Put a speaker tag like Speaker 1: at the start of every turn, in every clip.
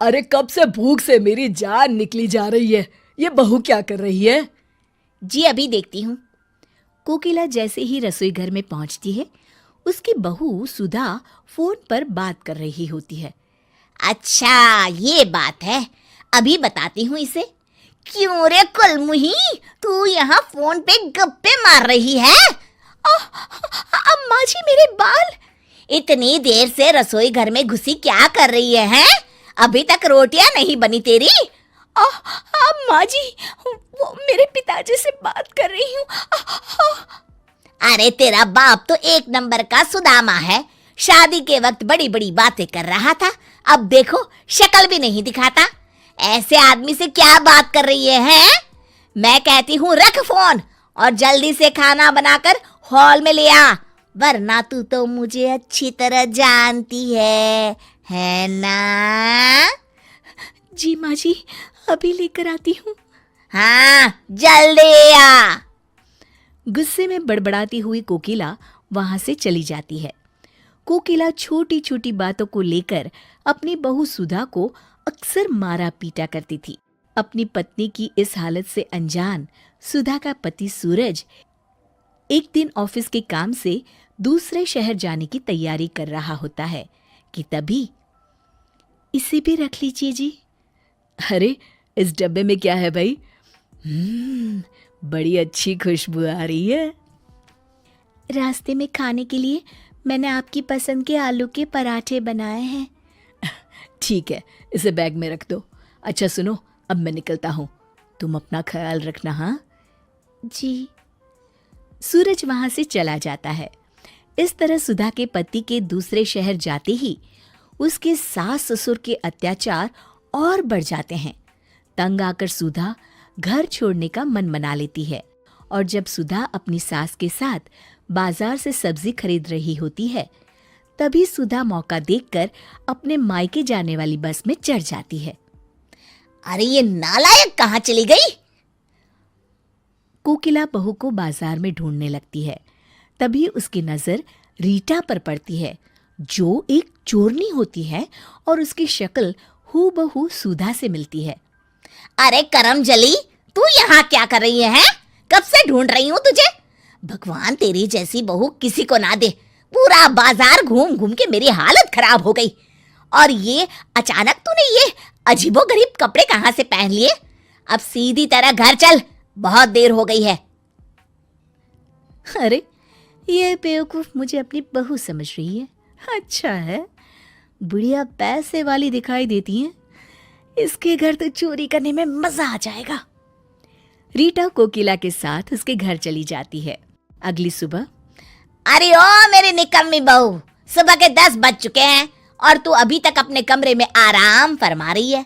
Speaker 1: अरे कब से भूख से मेरी जान निकली जा रही है। ये बहू क्या कर रही है?
Speaker 2: जी अभी देखती हूँ। कोकिला जैसे ही रसोई घर में पहुंचती है, उसकी बहू सुधा फोन पर बात कर रही होती है। अच्छा ये बात है, अभी बताती हूँ इसे। क्यों रे कुलमुही, तू यहाँ फोन पे गप्पे मार रही है? अम्मा जी मेरे बाल। इतनी देर से रसोई घर में घुसी क्या कर रही है, हैं? अभी तक रोटियां नहीं बनी तेरी? अम्मा जी वो मेरे पिताजी से बात कर रही हूँ। अरे तेरा बाप तो एक नंबर का सुदामा है, शादी के वक्त बड़ी बड़ी बातें कर रहा था, अब देखो शक्ल भी नहीं दिखाता। ऐसे आदमी से क्या बात कर रही है? मैं कहती हूँ रख फोन और जल्दी से खाना बनाकर हॉल में ले आ, वरना तू तो मुझे अच्छी तरह जानती है ना? जी माँ जी, अभी लेकर आती हूँ। हाँ जल्दी आ। गुस्से में बड़बड़ाती हुई कोकिला वहां से चली जाती है। कोकिला छोटी छोटी बातों को लेकर अपनी बहू सुधा को अक्सर मारा पीटा करती थी। अपनी पत्नी की इस हालत से अनजान सुधा का पति सूरज एक दिन ऑफिस के काम से दूसरे शहर जाने की तैयारी कर रहा होता है कि तभी, इसे भी रख लीजिए जी।
Speaker 1: अरे इस डब्बे में क्या है भाई? बड़ी अच्छी खुशबू आ रही है।
Speaker 2: रास्ते में खाने के लिए मैंने आपकी पसंद के आलू के पराठे बनाए हैं।
Speaker 1: ठीक है, इसे बैग में रख दो। अच्छा सुनो, अब मैं निकलता हूँ, तुम अपना ख्याल रखना। हाँ
Speaker 2: जी। सूरज वहां से चला जाता है। इस तरह सुधा के पति के दूसरे शहर जाते ही उसके सास ससुर के अत्याचार और बढ़ जाते हैं। तंग आकर सुधा घर छोड़ने का मन मना लेती है और जब सुधा अपनी सास के साथ बाजार से सब्जी खरीद रही होती है, तभी सुधा मौका देखकर अपने मायके जाने वाली बस में चढ़ जाती है। अरे ये नालायक कहाँ चली गई? कोकिला बहू को बाजार में ढूंढने लगती है। तभी उसकी नजर रीटा पर पड़ती है, जो एक चोरनी होती है और उसकी शक्ल हूबहू सुधा से मिलती है। अरे करम जली, तू यहाँ क्या कर रही है? कब से ढूंढ रही हूँ तुझे। भगवान तेरी जैसी बहू किसी को ना दे। पूरा बाजार घूम घूम के मेरी हालत खराब हो गई। और ये अचानक तूने ये अजीबोगरीब कपड़े कहाँ से पहन लिए? अब सीधी तरह घर चल, बहुत देर हो गई है। अरे ये बेवकूफ मुझे अपनी बहू समझ रही है। अच्छा है, बुढ़िया पैसे वाली दिखाई देती है, इसके घर तो चोरी करने में मजा आ जाएगा। रीटा कोकिला के साथ उसके घर चली जाती है। अगली सुबह, अरे ओ मेरी निकम्मी बहू, सुबह के 10 बज चुके हैं और तू अभी तक अपने कमरे में आराम फरमा रही है।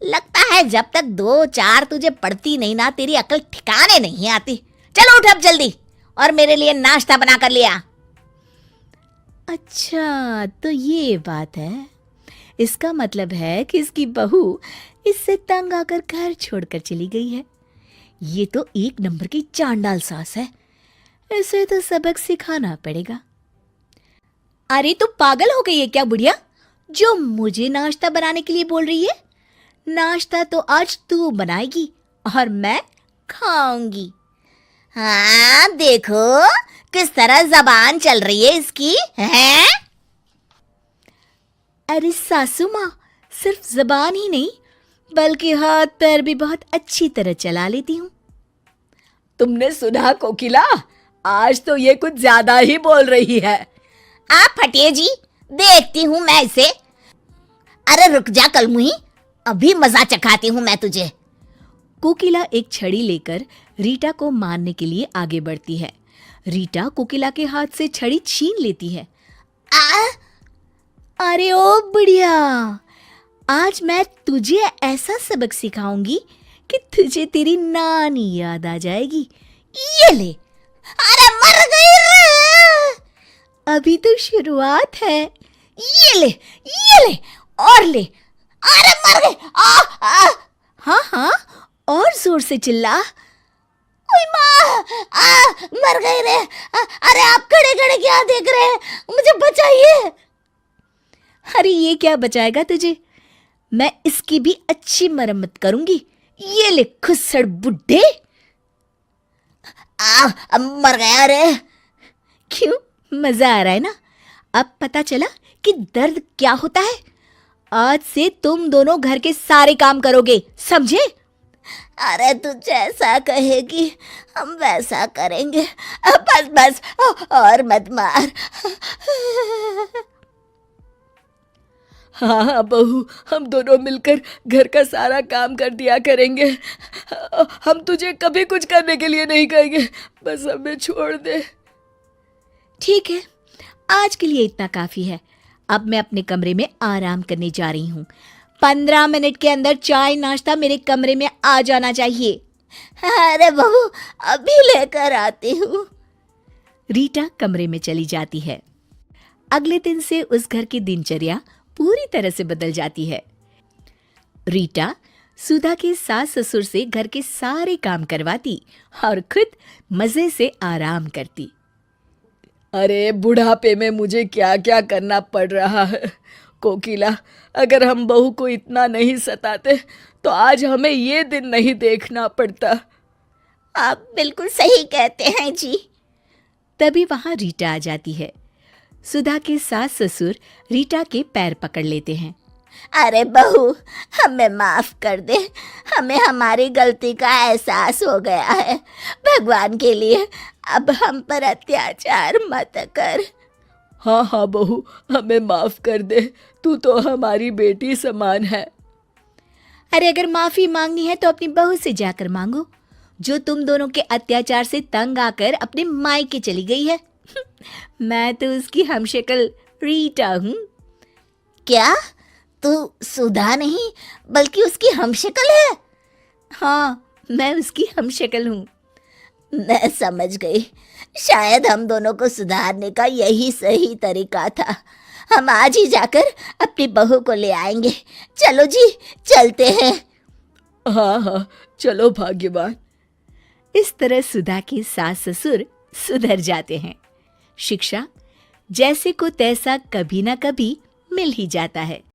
Speaker 2: लगता है जब तक 2-4 तुझे पड़ती नहीं ना, तेरी अकल ठिकाने नहीं आती। चलो उठ अब जल्दी और मेरे लिए नाश्ता बना कर लिया। अच्छा तो ये बात है, इसका मतलब है कि इसकी बहू इससे तंग आकर घर छोड़कर चली गई है। ये तो एक नंबर की चांडाल सास है, इसे तो सबक सिखाना पड़ेगा। अरे तू पागल हो गई है क्या बुढ़िया, जो मुझे नाश्ता बनाने के लिए बोल रही है? नाश्ता तो आज तू बनाएगी और मैं खाऊंगी। हाँ देखो किस तरह जबान चल रही है इसकी, हैं? अरे सासू माँ, सिर्फ जबान ही नहीं बल्कि हाथ पैर भी बहुत अच्छी तरह चला लेती हूँ।
Speaker 1: तुमने सुना कोकिला, आज तो ये कुछ ज्यादा ही बोल रही है।
Speaker 2: आप हटिए जी, देखती हूँ मैं इसे। अरे रुक जा कलमुही, अभी मजा चखाती हूँ मैं तुझे। कोकिला एक छड़ी लेकर रीटा को मारने के लिए आगे बढ़ती है। रीटा कोकिला के हाथ से छड़ी छीन लेती है। अरे ओ बुढ़िया, आज मैं तुझे ऐसा सबक सिखाऊंगी कि तुझे तेरी नानी याद आ जाएगी। ये ले। अरे मर गई रे। अभी तो शुरुआत है। ये ले और ले। अरे मर गई। हाँ हाँ, और जोर से चिल्ला। ओए माँ, मर गई रे। अरे आप खड़े खड़े क्या देख रहे हैं, मुझे बचाइए। अरे ये क्या बचाएगा तुझे, मैं इसकी भी अच्छी मरम्मत करूंगी। ये ले खुसड़ बुड्ढे। अब मर गया रे।
Speaker 1: क्यों, मजा आ रहा है ना? अब पता चला कि दर्द क्या होता है। आज से तुम दोनों घर के सारे काम करोगे, समझे?
Speaker 2: अरे तू जैसा कहेगी हम वैसा करेंगे। बस बस, और मत मार।
Speaker 1: हाँ बहू, हम दोनों मिलकर घर का सारा काम कर दिया करेंगे। हम तुझे कभी कुछ करने के लिए नहीं कहेंगे, बस हमें छोड़ दे। ठीक है, आज के लिए इतना काफी है। अब मैं अपने कमरे में आराम करने जा रही हूँ। 15 मिनट के अंदर चाय नाश्ता मेरे कमरे में आ जाना चाहिए।
Speaker 2: अरे बहू, अभी लेकर आती हूँ।
Speaker 1: रीटा कमरे में चली जाती है। अगले दिन से उस घर की दिनचर्या पूरी तरह से बदल जाती है। रीटा सुधा के सास ससुर से घर के सारे काम करवाती और खुद मजे से आराम करती। अरे बुढ़ापे में मुझे क्या क्या करना पड़ रहा है। कोकिला, अगर हम बहू को इतना नहीं सताते तो आज हमें ये दिन नहीं देखना पड़ता।
Speaker 2: आप बिल्कुल सही कहते हैं जी।
Speaker 1: तभी वहां रीटा आ जाती है। सुधा के सास ससुर रीटा के पैर पकड़ लेते हैं।
Speaker 2: अरे बहू, हमें माफ कर दे। हमें हमारी गलती का एहसास हो गया है। भगवान के लिए अब हम पर अत्याचार मत कर।
Speaker 1: हाँ हाँ बहू, हमें माफ कर दे। तू तो हमारी बेटी समान है। अरे अगर माफी मांगनी है तो अपनी बहू से जाकर मांगो, जो तुम दोनों के अत्याचार से तंग आकर अपने मायके चली गई है। मैं तो उसकी हमशक्ल रीटा हूँ।
Speaker 2: क्या तू सुधा नहीं बल्कि उसकी हमशक्ल है?
Speaker 1: हाँ, मैं उसकी हमशक्ल हूँ।
Speaker 2: मैं समझ गई। शायद हम दोनों को सुधारने का यही सही तरीका था। हम आज ही जाकर अपनी बहू को ले आएंगे। चलो जी, चलते हैं।
Speaker 1: हाँ हाँ, चलो भाग्यवान। इस तरह सुधा के सास ससुर सुधर जाते हैं। शिक्षा जैसे को तैसा कभी ना कभी मिल ही जाता है।